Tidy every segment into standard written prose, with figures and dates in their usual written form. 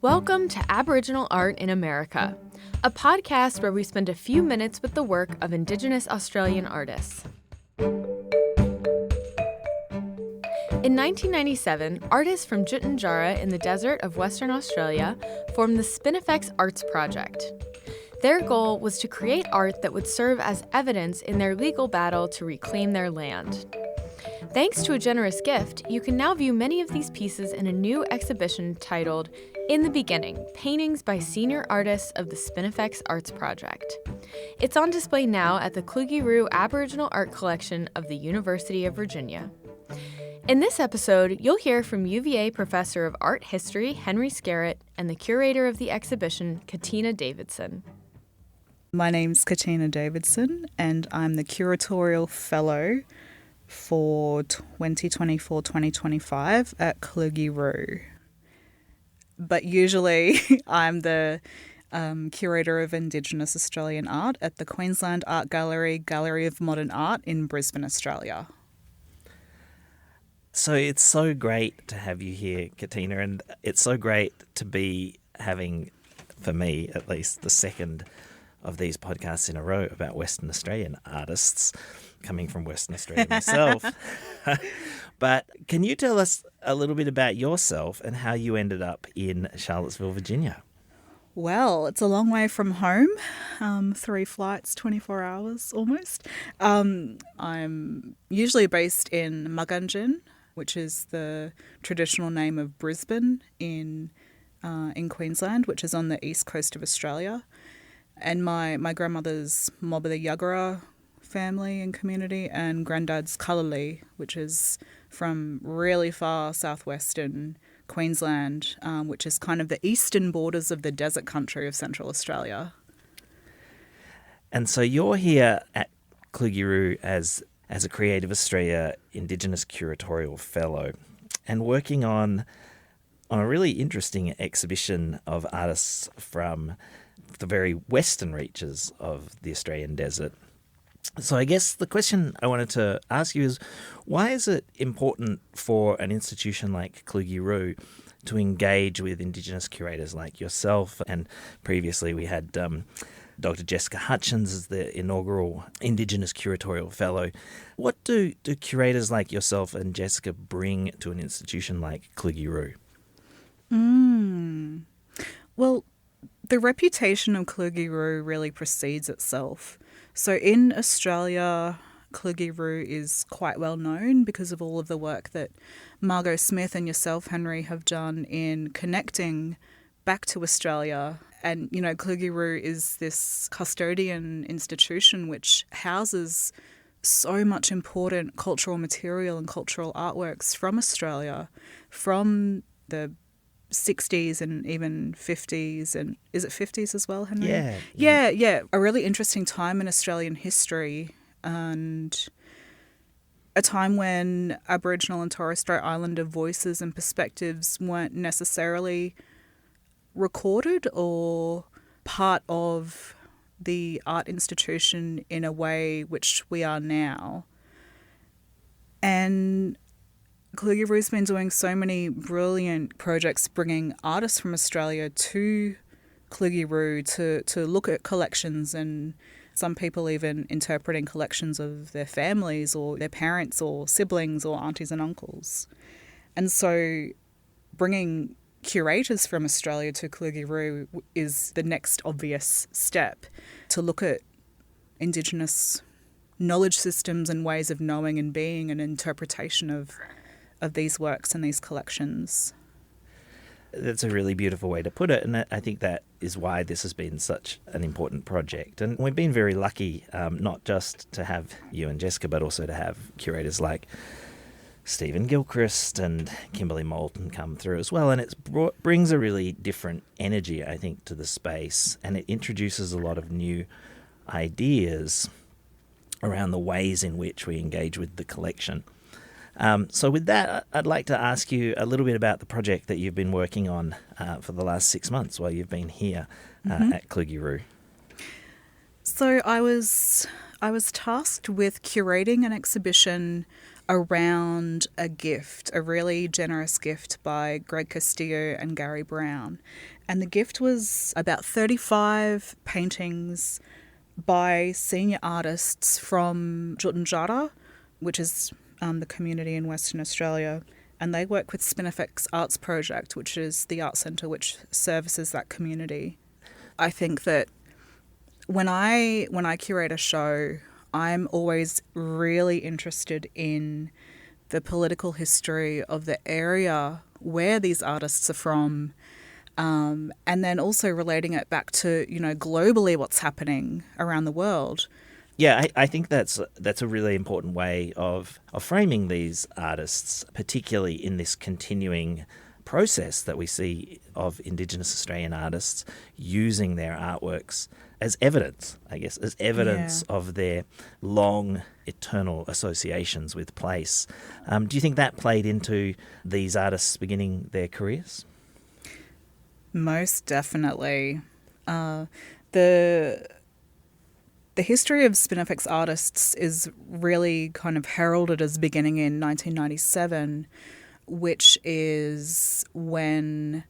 Welcome to Aboriginal Art in America, a podcast where we spend a few minutes with the work of Indigenous Australian artists. In 1997, artists from Tjuntjuntjara in the desert of Western Australia formed the Spinifex Arts Project. Their goal was to create art that would serve as evidence in their legal battle to reclaim their land. Thanks to a generous gift, you can now view many of these pieces in a new exhibition titled In the Beginning, Paintings by Senior Artists of the Spinifex Arts Project. It's on display now at the Kluge-Ruhe Aboriginal Art Collection of the University of Virginia. In this episode, you'll hear from UVA Professor of Art History Henry Skerritt and the curator of the exhibition, Katina Davidson. My name's Katina Davidson and I'm the curatorial fellow for 2024-2025 at Kluge-Ruhe. But usually I'm the curator of Indigenous Australian art at the Queensland Art Gallery, Gallery of Modern Art in Brisbane, Australia. So it's so great to have you here, Katina, and it's so great to be having, for me at least, the second of these podcasts in a row about Western Australian artists, coming from Western Australia myself. But can you tell us a little bit about yourself and how you ended up in Charlottesville, Virginia? Well, it's a long way from home, 3 flights, 24 hours almost. I'm usually based in Mugunjin, which is the traditional name of Brisbane in Queensland, which is on the east coast of Australia. And my grandmother's mob of the Yagara family and community, and granddad's Kalali, which is from really far southwestern Queensland, which is kind of the eastern borders of the desert country of Central Australia. And so you're here at Kluge-Ruhe as a Creative Australia Indigenous Curatorial Fellow and working on a really interesting exhibition of artists from the very western reaches of the Australian desert. So I guess the question I wanted to ask you is, why is it important for an institution like Kluge-Ruhe to engage with Indigenous curators like yourself? And previously we had Dr. Jessica Hutchins as the inaugural Indigenous Curatorial Fellow. What do curators like yourself and Jessica bring to an institution like Kluge-Ruhe? Well, the reputation of Kluge-Ruhe really precedes itself. So in Australia, Kluge-Ruhe is quite well known because of all of the work that Margot Smith and yourself, Henry, have done in connecting back to Australia. And, you know, Kluge-Ruhe is this custodian institution which houses so much important cultural material and cultural artworks from Australia, from the 60s and even 50s, and is it 50s as well, Henry? Yeah. A really interesting time in Australian history, and a time when Aboriginal and Torres Strait Islander voices and perspectives weren't necessarily recorded or part of the art institution in a way which we are now. And Kluge-Ruhe's been doing so many brilliant projects bringing artists from Australia to Kluge-Ruhe to look at collections, and some people even interpreting collections of their families or their parents or siblings or aunties and uncles. And so bringing curators from Australia to Kluge-Ruhe is the next obvious step to look at Indigenous knowledge systems and ways of knowing and being and interpretation of these works and these collections. That's a really beautiful way to put it, and I think that is why this has been such an important project. And we've been very lucky not just to have you and Jessica, but also to have curators like Stephen Gilchrist and Kimberly Moulton come through as well, and it brings a really different energy, I think, to the space, and it introduces a lot of new ideas around the ways in which we engage with the collection. So with that, I'd like to ask you a little bit about the project that you've been working on for the last 6 months while you've been here at Kluge-Ruhe. So I was tasked with curating an exhibition around a gift, a really generous gift by Greg Castillo and Gary Brown. And the gift was about 35 paintings by senior artists from Tjuntjuntjara, which is the community in Western Australia. And they work with Spinifex Arts Project, which is the art centre which services that community. I think that when I curate a show, I'm always really interested in the political history of the area where these artists are from, and then also relating it back to, globally what's happening around the world. Yeah, I think that's a really important way of framing these artists, particularly in this continuing process that we see of Indigenous Australian artists using their artworks as evidence, I guess, of their long, eternal associations with place. Do you think that played into these artists beginning their careers? Most definitely. The history of Spinifex artists is really kind of heralded as beginning in 1997, which is when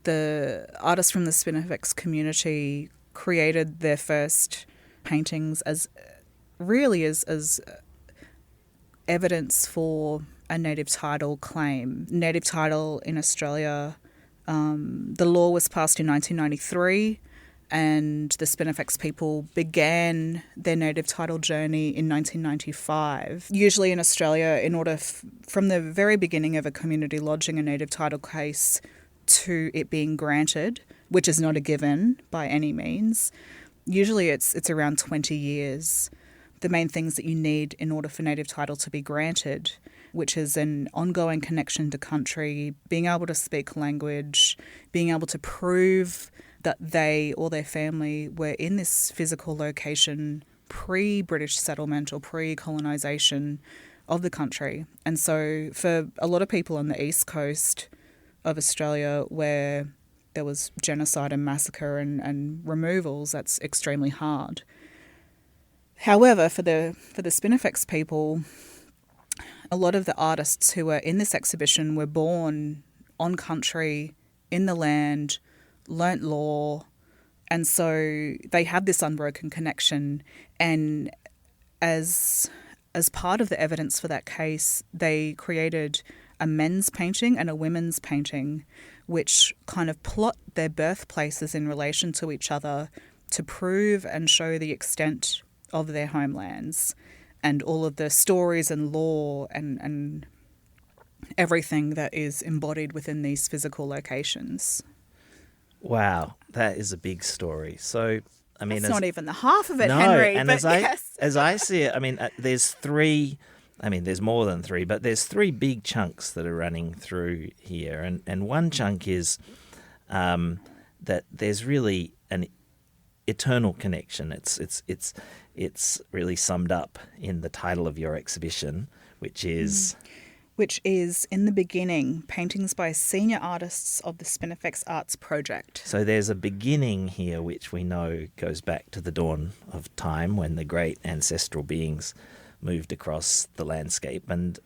the artists from the Spinifex community created their first paintings as evidence for a native title claim. Native title in Australia, the law was passed in 1993. And the Spinifex people began their native title journey in 1995. Usually in Australia, in order from the very beginning of a community lodging a native title case to it being granted, which is not a given by any means, usually it's around 20 years. The main things that you need in order for native title to be granted, which is an ongoing connection to country, being able to speak language, being able to prove that they or their family were in this physical location pre-British settlement or pre-colonisation of the country. And so for a lot of people on the east coast of Australia where there was genocide and massacre and removals, that's extremely hard. However, for the Spinifex people, a lot of the artists who were in this exhibition were born on country, in the land, learnt law, and so they had this unbroken connection. And as part of the evidence for that case, they created a men's painting and a women's painting, which kind of plot their birthplaces in relation to each other to prove and show the extent of their homelands and all of the stories and lore and everything that is embodied within these physical locations. Wow, that is a big story. So, I mean, it's not even the half of it, no, Henry. And but yes. as I see it, I mean, there's more than three, but there's three big chunks that are running through here, and one chunk is that there's really an eternal connection. It's really summed up in the title of your exhibition, which is In the Beginning, Paintings by Senior Artists of the Spinifex Arts Project. So there's a beginning here which we know goes back to the dawn of time when the great ancestral beings moved across the landscape. And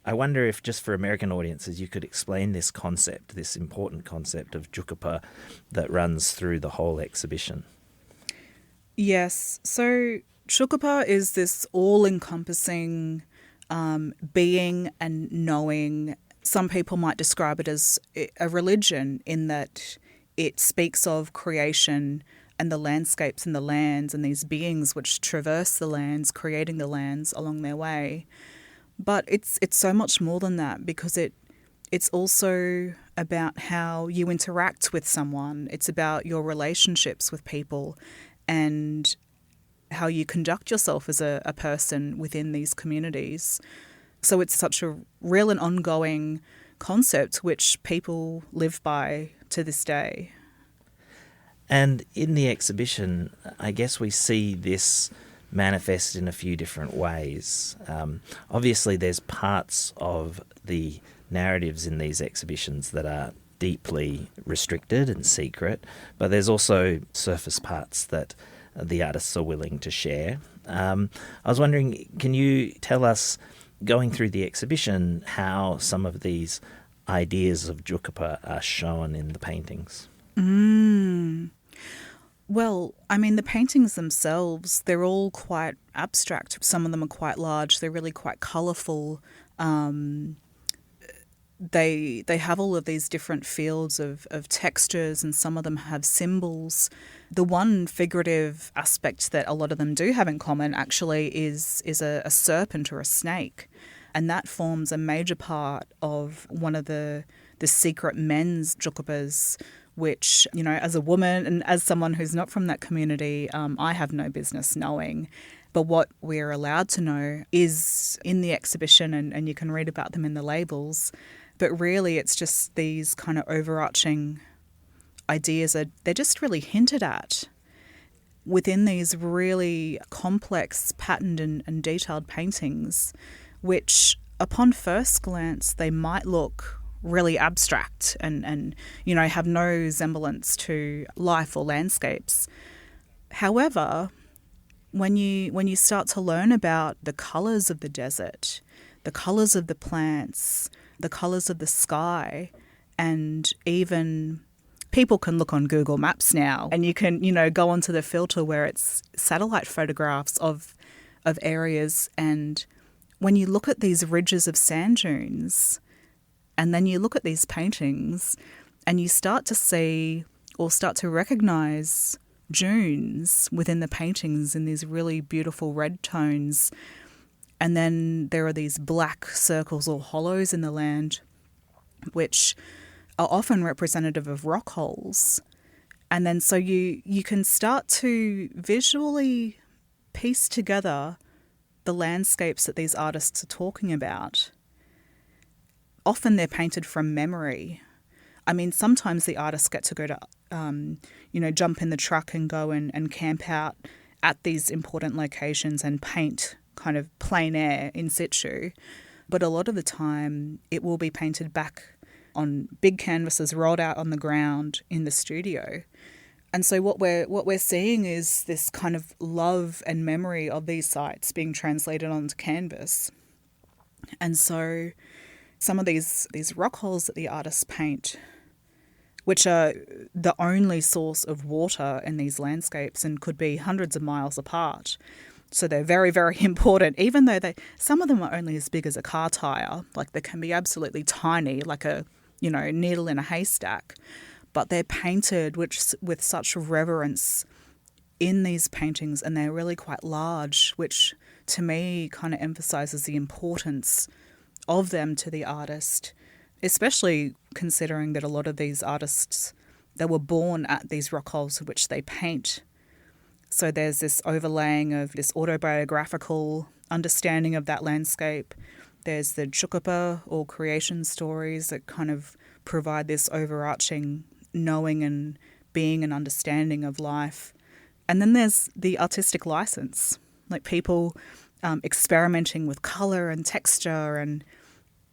I wonder if, just for American audiences, you could explain this concept, this important concept of Tjukurpa that runs through the whole exhibition. Yes. So Tjukurpa is this all-encompassing being and knowing. Some people might describe it as a religion in that it speaks of creation and the landscapes and the lands and these beings which traverse the lands, creating the lands along their way. But it's so much more than that, because it's also about how you interact with someone. It's about your relationships with people and how you conduct yourself as a person within these communities. So it's such a real and ongoing concept which people live by to this day. And in the exhibition, I guess we see this manifest in a few different ways. Obviously, there's parts of the narratives in these exhibitions that are deeply restricted and secret, but there's also surface parts that the artists are willing to share. I was wondering, can you tell us going through the exhibition how some of these ideas of Tjukurpa are shown in the paintings? Well, I mean, the paintings themselves, they're all quite abstract. Some of them are quite large. They're really quite colourful. They have all of these different fields of textures, and some of them have symbols. The one figurative aspect that a lot of them do have in common actually is a serpent or a snake. And that forms a major part of one of the secret men's Tjukurpas, which, you know, as a woman and as someone who's not from that community, I have no business knowing. But what we're allowed to know is in the exhibition, and you can read about them in the labels. But really, it's just these kind of overarching ideas that they're just really hinted at within these really complex, patterned and detailed paintings, which upon first glance, they might look really abstract and you know, have no resemblance to life or landscapes. However, when you start to learn about the colours of the desert, the colours of the plants, the colours of the sky, and even people can look on Google Maps now and you can, you know, go onto the filter where it's satellite photographs of areas, and when you look at these ridges of sand dunes and then you look at these paintings and you start to see or start to recognise dunes within the paintings in these really beautiful red tones. And then there are these black circles or hollows in the land, which are often representative of rock holes. And then so you can start to visually piece together the landscapes that these artists are talking about. Often they're painted from memory. I mean, sometimes the artists get to go to, jump in the truck and go and camp out at these important locations and paint kind of plein air in situ. But a lot of the time it will be painted back on big canvases rolled out on the ground in the studio. And so what we're seeing is this kind of love and memory of these sites being translated onto canvas. And so some of these rock holes that the artists paint, which are the only source of water in these landscapes and could be hundreds of miles apart. So they're very, very important, even though some of them are only as big as a car tyre. Like they can be absolutely tiny, like a, you know, needle in a haystack. But they're painted with such reverence in these paintings, and they're really quite large, which to me kind of emphasises the importance of them to the artist, especially considering that a lot of these artists, they were born at these rock holes which they paint. So there's this overlaying of this autobiographical understanding of that landscape. There's the Tjukurpa or creation stories that kind of provide this overarching knowing and being and understanding of life. And then there's the artistic license, like people experimenting with colour and texture, and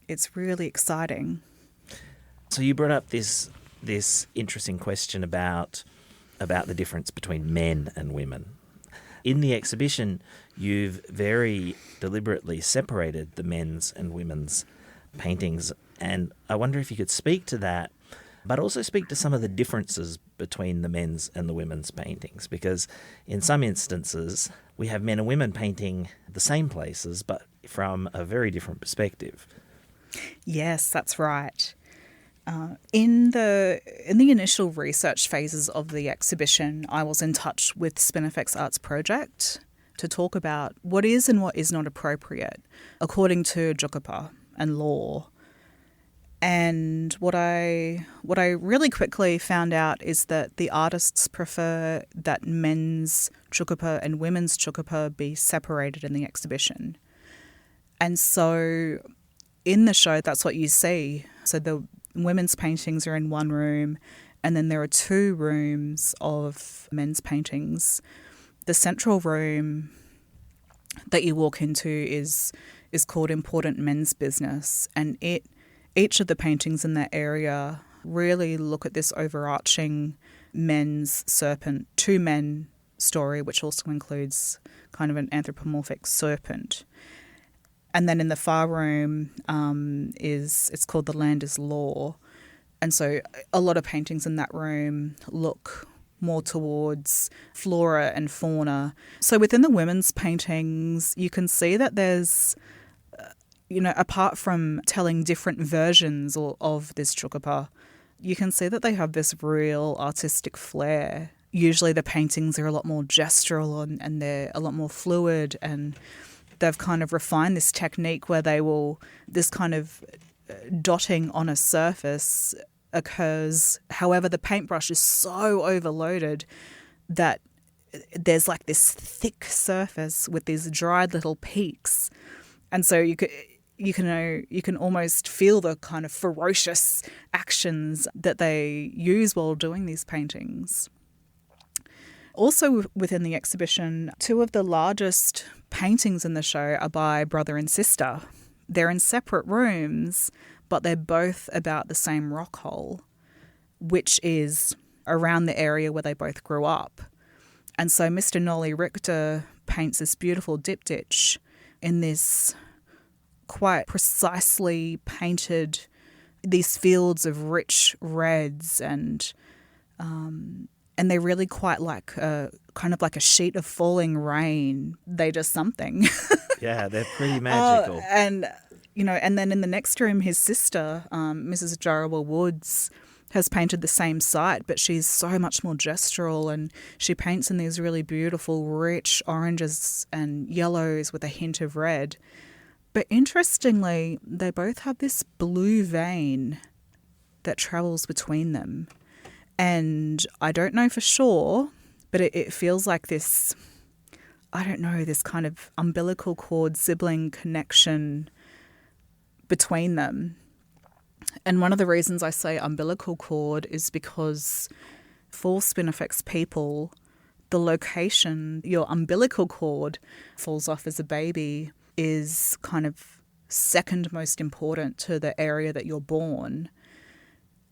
it's really exciting. So you brought up this interesting question about the difference between men and women. In the exhibition, you've very deliberately separated the men's and women's paintings, and I wonder if you could speak to that, but also speak to some of the differences between the men's and the women's paintings, because in some instances we have men and women painting the same places but from a very different perspective. Yes, that's right. In the initial research phases of the exhibition, I was in touch with Spinifex Arts Project to talk about what is and what is not appropriate according to Tjukurpa and law. And what I really quickly found out is that the artists prefer that men's Tjukurpa and women's Tjukurpa be separated in the exhibition. And so in the show, that's what you see. So the women's paintings are in one room, and then there are two rooms of men's paintings. The central room that you walk into is called Important Men's Business, and each of the paintings in that area really look at this overarching men's serpent, two men story, which also includes kind of an anthropomorphic serpent. And then in the far room it's called The Land is Law. And so a lot of paintings in that room look more towards flora and fauna. So within the women's paintings, you can see that there's, apart from telling different versions of this Tjukurpa, you can see that they have this real artistic flair. Usually the paintings are a lot more gestural and they're a lot more fluid, and they've kind of refined this technique where this kind of dotting on a surface occurs. However, the paintbrush is so overloaded that there's like this thick surface with these dried little peaks. And so you can almost feel the kind of ferocious actions that they use while doing these paintings. Also within the exhibition, two of the largest paintings in the show are by brother and sister. They're in separate rooms, but they're both about the same rock hole, which is around the area where they both grew up. And so Mr. Nolly Richter paints this beautiful dip ditch in this quite precisely painted, these fields of rich reds, and they're really quite like kind of like a sheet of falling rain. They're just something. Yeah, they're pretty magical. And then in the next room, his sister, Mrs. Jarrawa Woods, has painted the same site, but she's so much more gestural, and she paints in these really beautiful, rich oranges and yellows with a hint of red. But interestingly, they both have this blue vein that travels between them. And I don't know for sure, but it feels like this, this kind of umbilical cord sibling connection between them. And one of the reasons I say umbilical cord is because for Spinifex people, the location your umbilical cord falls off as a baby is kind of second most important to the area that you're born.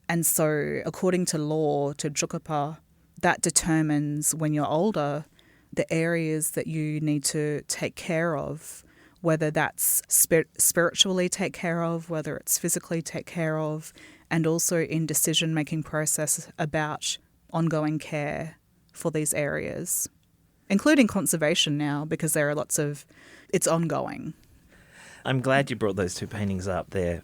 And so according to law, to Tjukurpa, that determines when you're older the areas that you need to take care of, whether that's spiritually take care of, whether it's physically take care of, and also in decision-making process about ongoing care for these areas, including conservation now, because there are it's ongoing. I'm glad you brought those two paintings up there.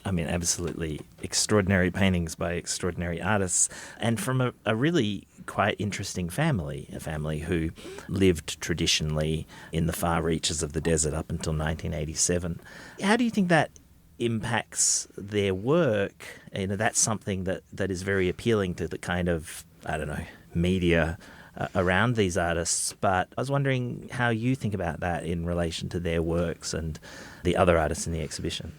I mean, absolutely extraordinary paintings by extraordinary artists, and from a really quite interesting family, a family who lived traditionally in the far reaches of the desert up until 1987. How do you think that impacts their work? That's something that is very appealing to the kind of, media around these artists, but I was wondering how you think about that in relation to their works and the other artists in the exhibition.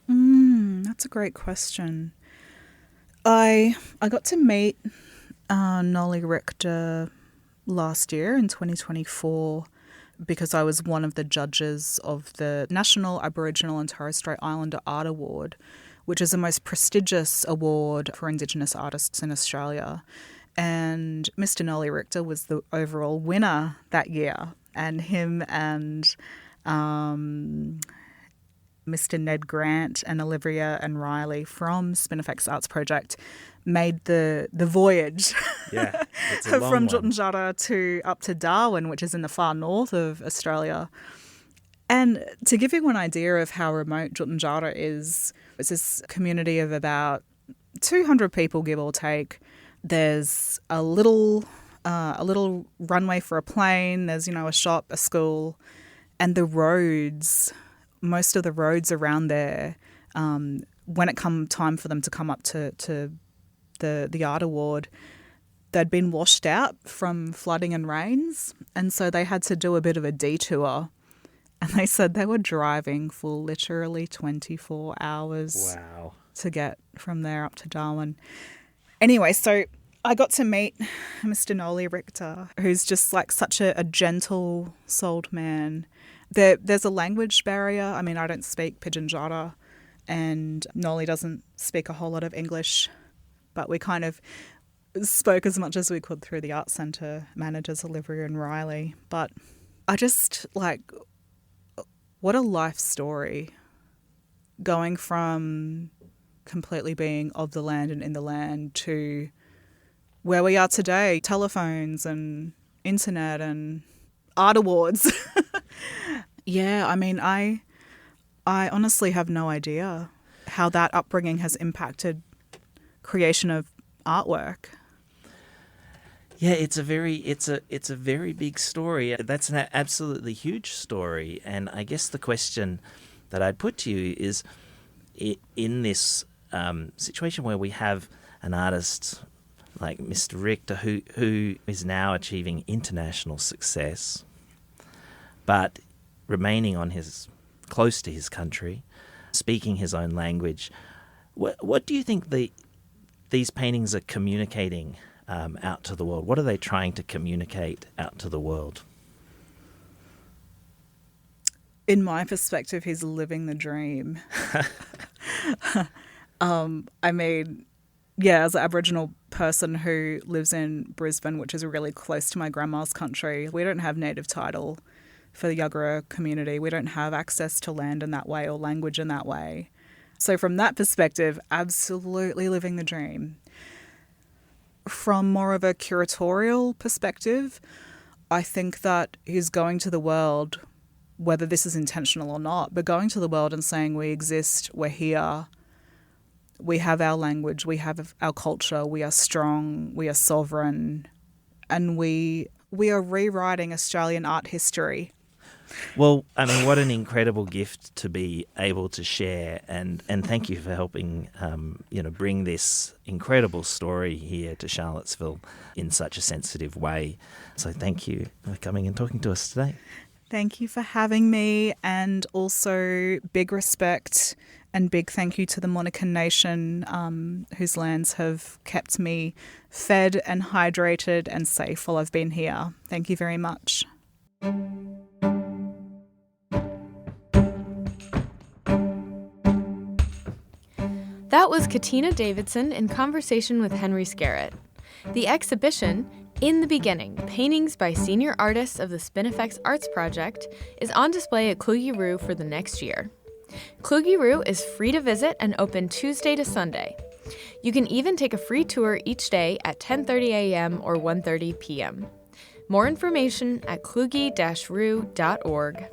That's a great question. I got to meet Nolly Richter last year in 2024 because I was one of the judges of the National Aboriginal and Torres Strait Islander Art Award, which is the most prestigious award for Indigenous artists in Australia. And Mr. Nolly Richter was the overall winner that year. And him and Mr. Ned Grant and Olivia and Riley from Spinifex Arts Project made the voyage it's a long from one. Tjuntjuntjara up to Darwin, which is in the far north of Australia. And to give you an idea of how remote Tjuntjuntjara is, it's this community of about 200 people, give or take. There's a little runway for a plane. There's, a shop, a school, and the roads. Most of the roads around there, when it come time for them to come up to the art award, they'd been washed out from flooding and rains, and so they had to do a bit of a detour. And they said they were driving for literally 24 hours to get from there up to Darwin. Anyway, so I got to meet Mr. Nolly Richter, who's just like such a gentle-souled man. There's a language barrier. I mean, I don't speak Pidginjara, and Nolly doesn't speak a whole lot of English, but we kind of spoke as much as we could through the Art Centre managers, Olivia and Riley. But I just, What a life story. Going from completely being of the land and in the land to where we are today, telephones and internet and art awards. Yeah, I mean, I honestly have no idea how that upbringing has impacted creation of artwork. Yeah, it's a very big story. That's an absolutely huge story. And I guess the question that I'd put to you is, in this situation where we have an artist like Mr. Richter who is now achieving international success, but remaining close to his country, speaking his own language, what do you think these paintings are communicating out to the world? What are they trying to communicate out to the world? In my perspective, he's living the dream. I mean, yeah, as an Aboriginal person who lives in Brisbane, which is really close to my grandma's country, we don't have native title for the Yuggera community. We don't have access to land in that way or language in that way. So from that perspective, absolutely living the dream. From more of a curatorial perspective, I think that he's going to the world, whether this is intentional or not, but going to the world and saying we exist, we're here, we have our language, we have our culture, we are strong, we are sovereign, and we are rewriting Australian art history. Well, I mean, what an incredible gift to be able to share, and thank you for helping, bring this incredible story here to Charlottesville in such a sensitive way. So thank you for coming and talking to us today. Thank you for having me, and also big respect and big thank you to the Monacan Nation, whose lands have kept me fed and hydrated and safe while I've been here. Thank you very much. That was Katina Davidson in conversation with Henry Scarrett. The exhibition, In the Beginning, Paintings by Senior Artists of the Spinifex Arts Project, is on display at Kluge-Ruhe for the next year. Kluge-Ruhe is free to visit and open Tuesday to Sunday. You can even take a free tour each day at 10:30 a.m. or 1:30 p.m. More information at kluge-ruhe.org.